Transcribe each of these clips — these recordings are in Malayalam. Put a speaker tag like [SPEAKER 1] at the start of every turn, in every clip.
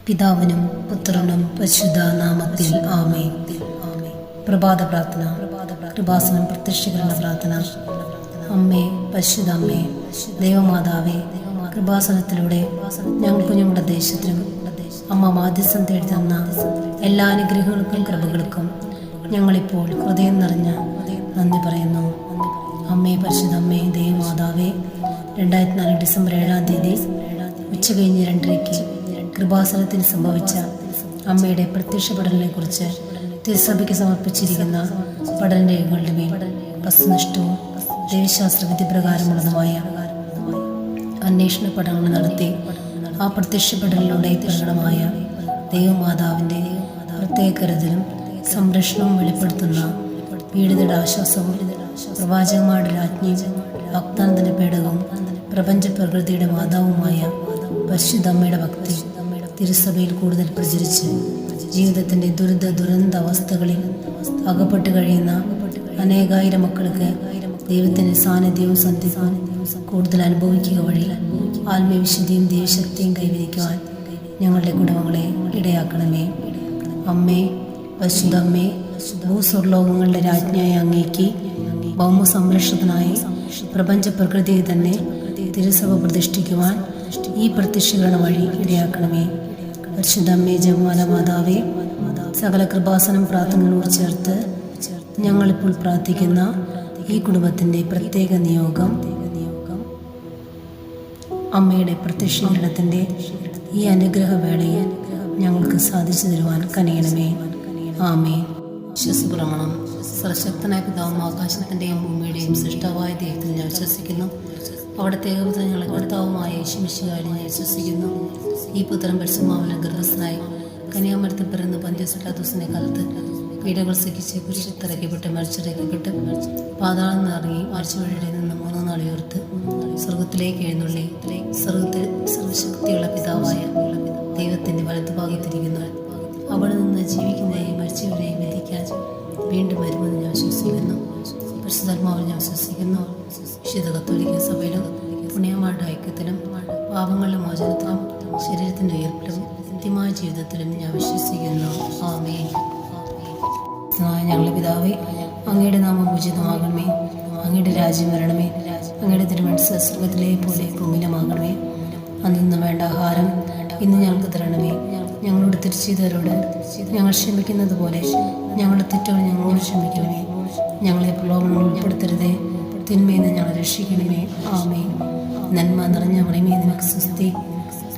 [SPEAKER 1] പിതാവിനും പുത്രനും പരിശുദ്ധ നാമത്തിൽ ആമേൻ. പ്രഭാത പ്രാർത്ഥന. കൃപാസനം പ്രത്യക്ഷീകരണ പ്രാർത്ഥന. അമ്മേ, പരിശുദ്ധ അമ്മേ, ദൈവമാതാവേ, കൃപാസനത്തിലൂടെ ഞങ്ങൾക്കും ഞങ്ങളുടെ ദേശത്തിനും അമ്മ മാധ്യസ്ഥം തേടി തന്ന എല്ലാ അനുഗ്രഹങ്ങൾക്കും കൃപകൾക്കും ഞങ്ങളിപ്പോൾ ഹൃദയം നിറഞ്ഞ നന്ദി പറയുന്നു. അമ്മേ, പരിശുദ്ധ അമ്മേ, ദൈവമാതാവേ, 2004 ഡിസംബർ 7-ാം തീയതി ഉച്ചകഴിഞ്ഞ് 2:30 കൃപാസനത്തിൽ സംഭവിച്ച അമ്മയുടെ പ്രത്യക്ഷപ്പെടലിനെ കുറിച്ച് തിരുസഭയ്ക്ക് സമർപ്പിച്ചിരിക്കുന്ന പഠനരേഖകളുടെ മേൽ വസ്തുനിഷ്ഠവും ദൈവശാസ്ത്ര വിധിപ്രകാരമുള്ളതുമായ അന്വേഷണ പഠനങ്ങൾ നടത്തി ആ പ്രത്യക്ഷപ്പെടലിലൂടെ പ്രകടമായ ദൈവമാതാവിൻ്റെ പ്രത്യേക കരുതലും സംരക്ഷണവും വെളിപ്പെടുത്തുന്ന പീഡിതയുടെ ആശ്വാസവും പ്രവാചകന്മാരുടെ രാജ്ഞിയും വാഗ്ദാനത്തിൻ്റെ പേടകവും പ്രപഞ്ച പ്രകൃതിയുടെ മാതാവുമായ പരിശുദ്ധ അമ്മയുടെ ഭക്തി തിരുസഭയിൽ കൂടുതൽ പ്രചരിച്ച് ജീവിതത്തിൻ്റെ ദുരന്ത അവസ്ഥകളിൽ അകപ്പെട്ട് കഴിയുന്ന അനേകായിരം മക്കൾക്ക് ദൈവത്തിൻ്റെ സാന്നിധ്യവും സന്ധിപ്പും കൂടുതൽ അനുഭവിക്കുക വഴി ആത്മീയവിശുദ്ധിയും ദൈവശക്തിയും കൈവരിക്കുവാൻ ഞങ്ങളുടെ കുടുംബങ്ങളെ ഇടയാക്കണമേ. അമ്മേ, പരിശുദ്ധ അമ്മേ, ഭൂസ്വർലോകങ്ങളുടെ രാജ്ഞിയായ അങ്ങേക്ക് ഭൗമ സംരക്ഷണത്തിനായി പ്രപഞ്ച പ്രകൃതിയെ തന്നെ തിരുസഭ പ്രതിഷ്ഠിക്കുവാൻ ഈ പ്രത്യക്ഷീകരണ വഴി ഇടയാക്കണമേ. പരിശുദ്ധ അമ്മേ, ജപമാല മാതാവേ, സകല കൃപാസനം പ്രാർത്ഥനകളോട് ചേർത്ത് ഞങ്ങളിപ്പോൾ പ്രാർത്ഥിക്കുന്ന ഈ കുടുംബത്തിൻ്റെ പ്രത്യേക നിയോഗം അമ്മയുടെ പ്രത്യക്ഷീകരണത്തിൻ്റെ ഈ അനുഗ്രഹവേളയിൽ ഞങ്ങൾക്ക് സാധിച്ചു തരുവാൻ കനിയണമേ. ആമേൻ. വിശ്വസപ്രമാണം. സർവശക്തനായ പിതാവും ആകാശത്തിൻ്റെയും ഭൂമിയുടെയും സൃഷ്ടാവായ ദൈവത്തിൽ ഞാൻ വിശ്വസിക്കുന്നു. അവിടുത്തെ ഏകപുത്രൻ കർത്താവുമായ യേശുമിശിഹായിൽ ഞാൻ വിശ്വസിക്കുന്നു. ഈ പുത്രൻ പരിശുദ്ധാത്മാവിൽ ഗർഭസ്ഥനായി കന്യാമരത്തിൽ പിറന്ന് പന്തിയോസ് പീലാത്തോസിന്റെ കാലത്ത് പീഡകൾ സഹിച്ച് കുരിശിൽ തറയ്ക്കപ്പെട്ട് മരിച്ചിറക്കപ്പെട്ട് പാതാളം നിറങ്ങി ആഴ്ചവഴിയുടെ നിന്ന് 3 നാൾ ഉയർത്ത് സ്വർഗത്തിലേക്ക് എഴുന്നള്ളി സ്വർഗത്തിൽ സർവശക്തിയുള്ള പിതാവായ ദൈവത്തിൻ്റെ വലത്തുഭാഗത്തിരിക്കുന്നു. അവിടെ നിന്ന് ജീവിക്കുന്നവരെയും മരിച്ചവരെയും വിധിക്കാൻ വീണ്ടും വരുമെന്ന് ഞാൻ വിശ്വസിക്കുന്നു. പരിശുദ്ധാത്മാവിൽ ഞാൻ വിശ്വസിക്കുന്നു. വിശുദ്ധ കത്തോലിക്ക സഭയിലും പുണ്യന്മാരുടെ ഐക്യത്തിലും പാപങ്ങളുടെ മോചനത്തിലും ശരീരത്തിൻ്റെ ഉയർപ്പിലും നിത്യമായ ജീവിതത്തിലും ഞാൻ വിശ്വസിക്കുന്നു. ആമേൻ. ഞങ്ങളുടെ പിതാവേ, അങ്ങയുടെ നാമം ഉചിതമാകണമേ. അങ്ങയുടെ രാജ്യം വരണമേ. അങ്ങയുടെ തിരുമനസ്സ് സ്വർഗ്ഗത്തിലെ പോലെ ഭൂമിയിലുമാകണമേ. അന്ന് വേണ്ട ആഹാരം ഇന്ന് ഞങ്ങൾക്ക് തരണമേ. ഞങ്ങളോട് തെറ്റ് ചെയ്തവരോട് ഞങ്ങൾ ക്ഷമിക്കുന്നത് പോലെ ഞങ്ങളുടെ തെറ്റുകൾ ഞങ്ങളോട് ക്ഷമിക്കണമേ. ഞങ്ങളെ പ്രലോഭനങ്ങൾ ഉൾപ്പെടുത്തരുതേ, തിന്മയിൽ നിന്ന് ഞങ്ങളെ രക്ഷിക്കണമേ. ആമേൻ. നന്മ നിറഞ്ഞ മറിയമേ, നിനക്ക് സ്തുതി.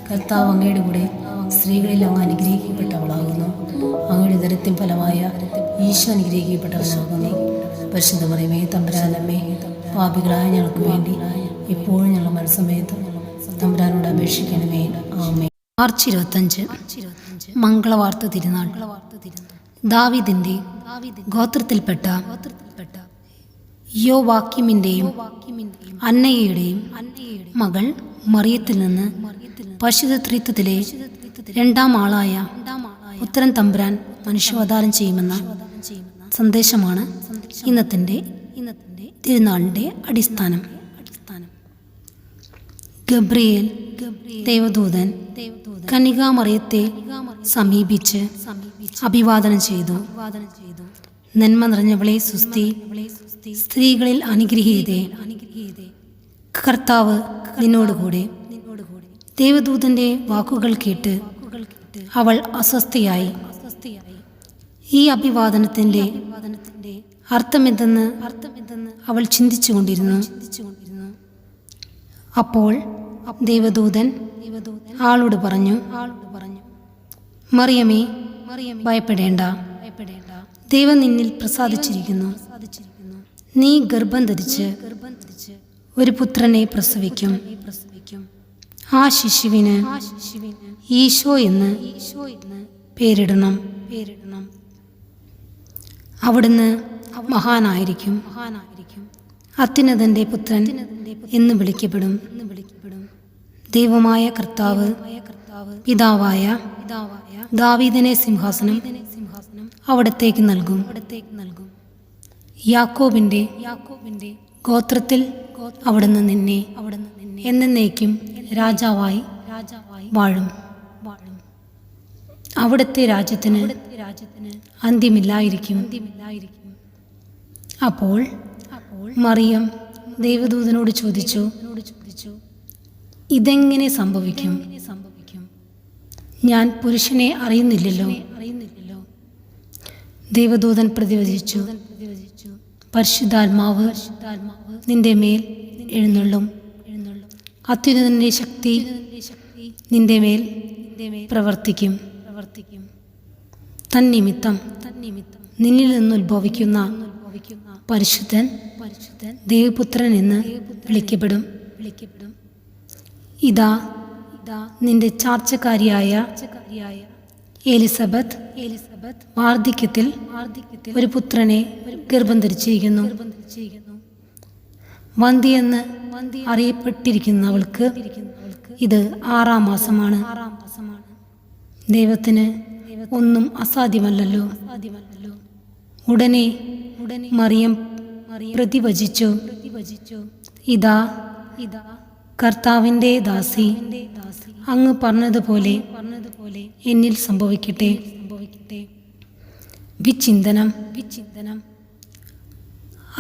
[SPEAKER 1] കർത്താവ് അങ്ങയുടെ കൂടെ സ്ത്രീകളിൽ അങ്ങ് അനുഗ്രഹിക്കപ്പെട്ടവളാകുന്നു. അങ്ങയുടെ ഉദരത്തിൻ ഫലമായ ഈശോ അനുഗ്രഹിക്കപ്പെട്ടവനാകുന്നു. പരിശുദ്ധ മറിയമേ, തമ്പുരാനമ്മേ, പാപികളായ ഞങ്ങൾക്ക് വേണ്ടി ഇപ്പോഴും ഞങ്ങളുടെ മരണസമയത്ത് തമ്പുരാനോട് അപേക്ഷിക്കണമേ. ആമേൻ. മാർച്ച് 25 മംഗളവാർത്ത തിരുനാൾ. ദാവീദിന്റെ ഗോത്രത്തിൽപ്പെട്ട യോവാക്യമിന്റെയും അന്നയ്യയുടെയും മകൾ മറിയത്തിൽ നിന്ന് പരിശുദ്ധ ത്രിത്വത്തിലെ 2-ാം ആളായ പുത്രൻ തമ്പുരാൻ മനുഷ്യാവതാരം ചെയ്യുമെന്ന സന്ദേശമാണ് ഇന്നത്തെ തിരുനാളിന്റെ അടിസ്ഥാനം. ഗബ്രിയേൽ ദേവദൂതൻ കന്യകാമറിയത്തെ സമീപിച്ച് അഭിവാദനം ചെയ്തു. നന്മ നിറഞ്ഞവളെ സുസ്തി, സ്ത്രീകളിൽ അനുഗ്രഹീതേ, കർത്താവ് നിന്നോടുകൂടെ. ദേവദൂതന്റെ വാക്കുകൾ കേട്ട് അവൾ അസ്വസ്ഥയായി. ഈ അഭിവാദനത്തിന്റെ അർത്ഥമെന്തെന്ന് അവൾ ചിന്തിച്ചുകൊണ്ടിരുന്നു. അപ്പോൾ ദേവദൂതൻ ആളോട് പറഞ്ഞു, മറിയമേ, ഭയപ്പെടേണ്ട. ദൈവം നിന്നിൽ പ്രസാദിച്ചിരിക്കുന്നു. നീ ഗർഭം ധരിച്ച് ഒരു പുത്രനെ പ്രസവിക്കും. ആ ശിശുവിന് ഈശോ എന്ന് പേരിടണം. അവിടുന്ന് മഹാനായിരിക്കും. അത്യുന്നതന്റെ പുത്രൻ എന്ന് വിളിക്കപ്പെടും. ദൈവമായ കർത്താവ് പിതാവായ ദാവീദിനെ സിംഹാസനം അവിടത്തേക്ക് നൽകും. യാക്കോബിന്റെ ഗോത്രത്തിൽ അവിടുന്ന് നിന്നെ എന്നേക്കും രാജാവായി വാഴും. അവിടുത്തെ രാജ്യത്തിന് അന്ത്യമില്ലായിരിക്കും. അപ്പോൾ മറിയം ദൈവദൂതനോട് ചോദിച്ചു, ഇതെങ്ങനെ സംഭവിക്കും? ഞാൻ പുരുഷനെ അറിയുന്നില്ലല്ലോ. ദൈവദൂതൻ പ്രതിവചിച്ചു, പരിശുദ്ധാത്മാവ് നിന്റെ മേൽ എഴുന്നള്ളും, അത്യുന്നതന്റെ ശക്തി നിന്റെ മേൽ പ്രവർത്തിക്കും. തന്നിമിത്തം നിന്നിൽ നിന്ന് ഉത്ഭവിക്കുന്ന പരിശുദ്ധൻ ദൈവപുത്രൻ എന്ന് വിളിക്കപ്പെടും. ഇതാ നിന്റെ ചാർച്ചക്കാരിയായ എലിസബത്ത് വാർദ്ധക്യത്തിൽ ഒരു പുത്രനെ ഗർഭം ധരിച്ചിരിക്കുന്നു. വന്ധ്യയെന്ന് അറിയപ്പെട്ടിരിക്കുന്നവൾക്ക് ഇത് 6-ാം മാസമാണ്. ദൈവത്തിന് ഒന്നും അസാധ്യമല്ലല്ലോ. ഉടനെ മറിയം പ്രതിവചിച്ചു, ഇതാ കർത്താവിൻ്റെ ദാസി, അങ്ങ് പറഞ്ഞതുപോലെ എന്നിൽ സംഭവിക്കട്ടെ. വിചിന്തനം.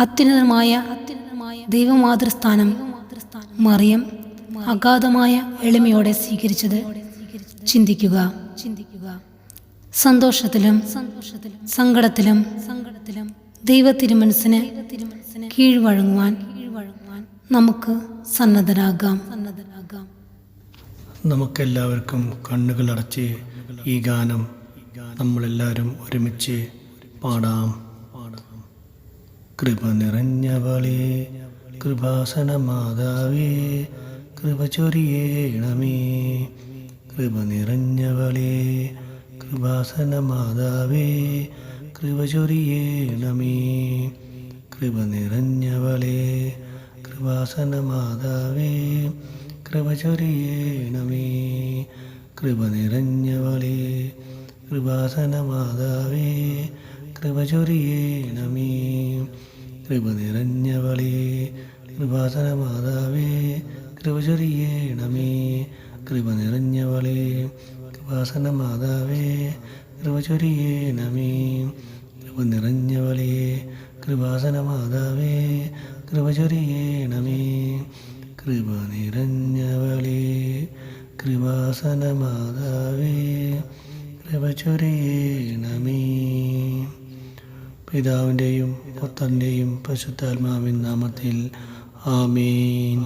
[SPEAKER 1] അത്യുന്നതമായ ദൈവമാതൃസ്ഥാനം മറിയം അഗാധമായ എളിമയോടെ സ്വീകരിച്ചത് ചിന്തിക്കുക. സന്തോഷത്തിലും സങ്കടത്തിലും ദൈവത്തിരുമനസ്സിന് കീഴ്വഴങ്ങുവാൻ നമുക്ക് സന്നദ്ധരാകാം.
[SPEAKER 2] നമുക്കെല്ലാവർക്കും കണ്ണുകളടച്ച് ഈ ഗാനം നമ്മളെല്ലാവരും ഒരുമിച്ച് പാടാം. കൃപ നിറഞ്ഞവളേ, കൃപാസന മാതാവേ, കൃപ ചൊരിയേണമേ. കൃപ നിറഞ്ഞവളേ, കൃപാസന മാതാവേ, കൃപ ചൊരിയേണമേ. കൃപ നിറഞ്ഞവളേ, കൃപാസന മാതാവേ, കൃപ ചൊരിയേണമേ. കൃപ നിറഞ്ഞവളേ, കൃപാസന മാതാവേ, കൃപ ചൊരിയേണമേ. കൃപ നിറഞ്ഞവളേ, കൃപാസന മാതാവേ, കൃപ ചൊരിയേണമേ. കൃപ നിറഞ്ഞവളേ, കൃപാസന മാതാവേ, കൃപ ചൊരിയേണമേ. കൃപ നിറഞ്ഞവളേ, കൃപാസന മാതാവേ, കൃപ ചൊരിയേണമേ. കൃപ നിറഞ്ഞവളേ, കൃപാസന മാതാവേ, കൃപ ചൊരിയേണമേ. പിതാവിൻ്റെയും പുത്രൻ്റെയും പരിശുദ്ധാത്മാവിൻ നാമത്തിൽ ആമേൻ.